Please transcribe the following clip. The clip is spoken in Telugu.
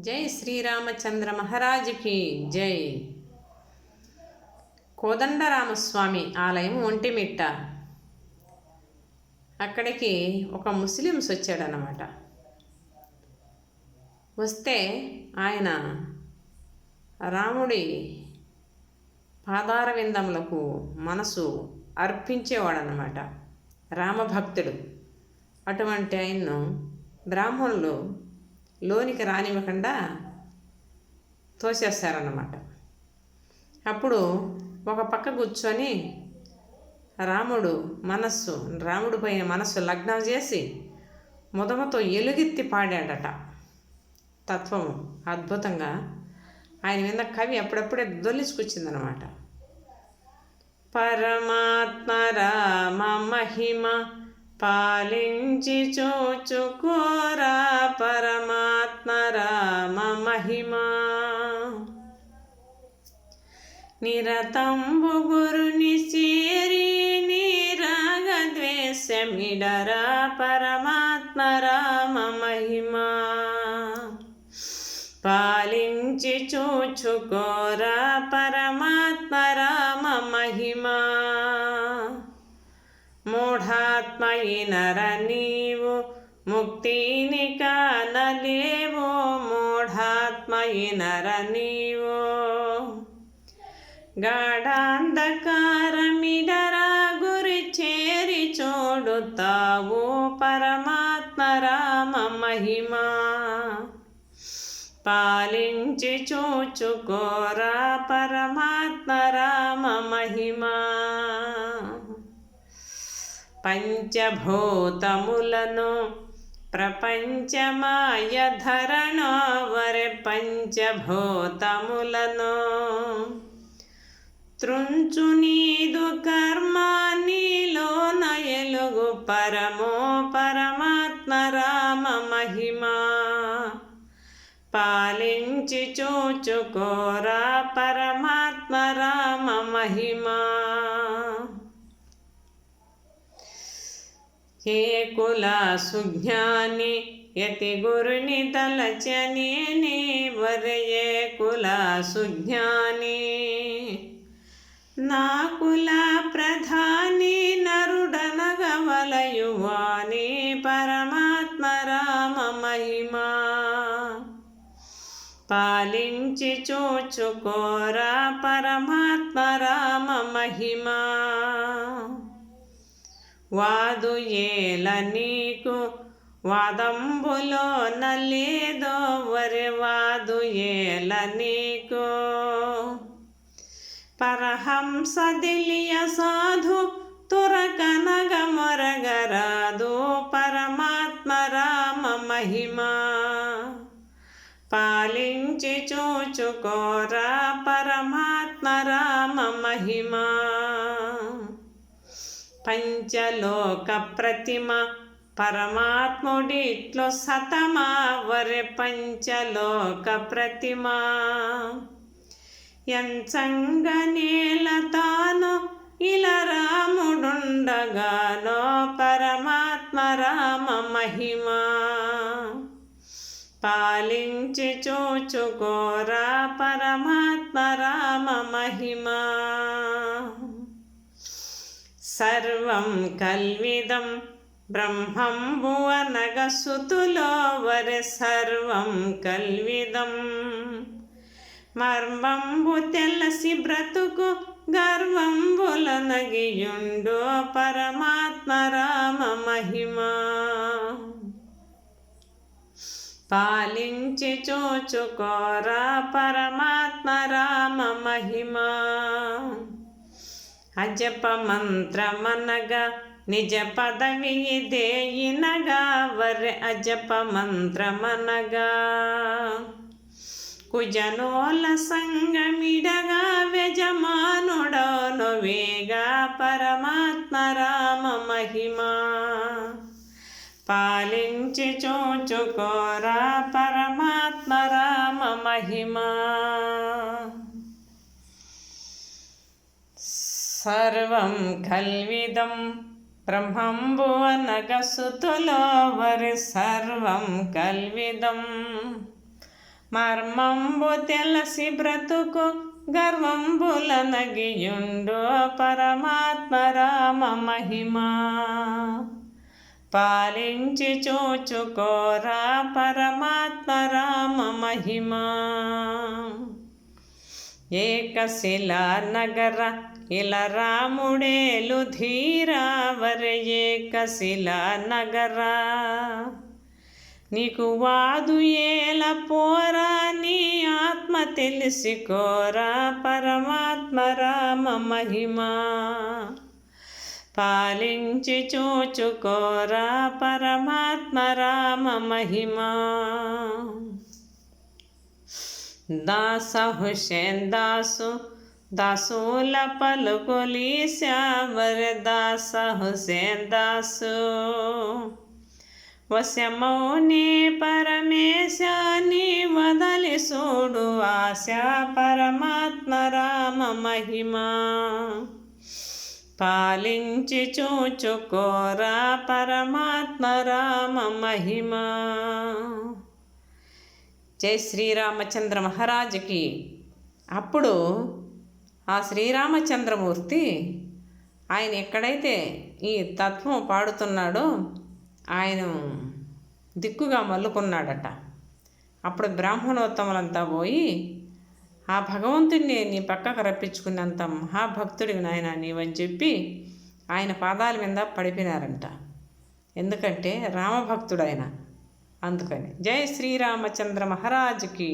జై శ్రీరామచంద్ర మహారాజుకి జై. కోదండరామస్వామి ఆలయం ఒంటిమిట్ట. అక్కడికి ఒక ముస్లిమ్స్ వచ్చాడనమాట. వస్తే ఆయన రాముడి పాదార విందములకు మనసు అర్పించేవాడనమాట. రామభక్తుడు. అటువంటి ఆయన్ను బ్రాహ్మణులు లోనికి రానివ్వకుండా తోసేస్తారన్నమాట. అప్పుడు ఒక పక్క కూర్చొని రాముడు పైన మనస్సు లగ్నం చేసి ముదమతో ఎలుగెత్తి పాడాడట. తత్వము అద్భుతంగా ఆయన మీద కవి అప్పుడప్పుడే దొల్లిచుకొచ్చిందనమాట. పరమాత్మ రామ మహిమ పాలించి చూచుకోరా, పరమాత్మ రామ మహిమ నిరతంబు గురుని చేరి నిరాగద్వేషమిడరా, పరమాత్మ రామ మహిమ పాలించి చూచుకోరా, పరమాత్మ రామ మహిమ మూఢాత్మయినర నీవు ముక్తిని కానలేవో, మూఢాత్మయినర నీవు గాఢాంధకారమిడరా, గురి చేరి చూడుతావు, పరమాత్మ రామ మహిమ పాలించి చూచుకోరా, పరమాత్మ రామ మహిమ పంచభూతములను ప్రపంచమాయ ధరణో వరె, పంచభూతములను త్రుంచు నీదు కర్మ నీలోన ఎలుగు పరమో, పరమాత్మ రామ మహిమ పాలించి చూచుకోరా, పరమాత్మ రామ మహిమ ఏ కుల సుజ్ఞాని యతి గురుని తలచని వరే, ఏ కుల సుజ్ఞాని నా కుల ప్రధాని నరుడనగవలయువాని, పరమాత్మ రామ మహిమ పాలించి చూచుకోరా, పరమాత్మ రామ మహిమ వాదు ఏల నీకు వాదంబులో నలేదో వరె, వాదు ఏల నీకు పరహంస దిలియ సాధు తురకనగ మొరగరాదు, పరమాత్మ రామ మహిమ పాలించి చూచుకోరా, పరమాత్మ రామ మహిమ పంచలోక ప్రతిమ పరమాత్ముడిట్లో సతమా వరె, పంచలోక ప్రతిమ ఎంచంగ నేల తాను ఇలా రాముడుండగానో, పరమాత్మ రామ మహిమ పాలించి చూచుకోరా, పరమాత్మ రామ మహిమ సర్వం కల్విదం బ్రహ్మంబు అనగ సుతులో వరె, సర్వం కల్విదం మర్మంబు తెలసి బ్రతుకు గర్వంబుల నగియుండో, పరమాత్మ రామ మహిమ పాలించి చూచుకోరా, పరమాత్మ రామ మహిమ అజప మంత్రమనగా నిజ పదవి ఇదేయినగా వరె, అజప మంత్రమనగా కుజనోల సంగమిడగా వ్యజమానుడోను వేగా, పరమాత్మ రామ మహిమ పాలించి చూచుకోరా, పరమాత్మ రామ మహిమ సర్వం కల్విదం బ్రహ్మంబు అనగ సుతులో వరి సర్వం కల్విదం మర్మంబు తెలసి బ్రతుకు గర్వంబుల నగియుండు పరమాత్మ రామ మహిమా పాలించి చూచుకోరా పరమాత్మ రామ మహిమా ఏకశిలా నగర ఇలా రాముడేలు ధీరావర ఏకశిలా నగర నీకు వాదు ఏల పోరా నీ ఆత్మ తెలిసికోరా పరమాత్మ రామ మహిమా పాలించి చూచుకోరా పరమాత్మ రామ మహిమా దాస హుసేన్ దాసు దాసుల పలుకులీశావర దాస హుసేన్ దాసు వశమౌని పరమేశాని వదలి చూడు ఆశ పరమాత్మ రామ మహిమా పాలించి చూచుకోరా పరమాత్మ రామ మహిమా జై శ్రీరామచంద్ర మహారాజుకి. అప్పుడు ఆ శ్రీరామచంద్రమూర్తి ఆయన ఎక్కడైతే ఈ తత్వం పాడుతున్నాడో ఆయన దిక్కుగా మల్లుకున్నాడట. అప్పుడు బ్రాహ్మణోత్తములంతా పోయి ఆ భగవంతుడిని నీ పక్కకు రప్పించుకున్నంత మహాభక్తుడివి నాయన నీవని చెప్పి ఆయన పాదాల మీద పడిపోయినారంట. ఎందుకంటే రామభక్తుడు ఆయన, అందుకని. జై శ్రీరామచంద్ర మహారాజుకి.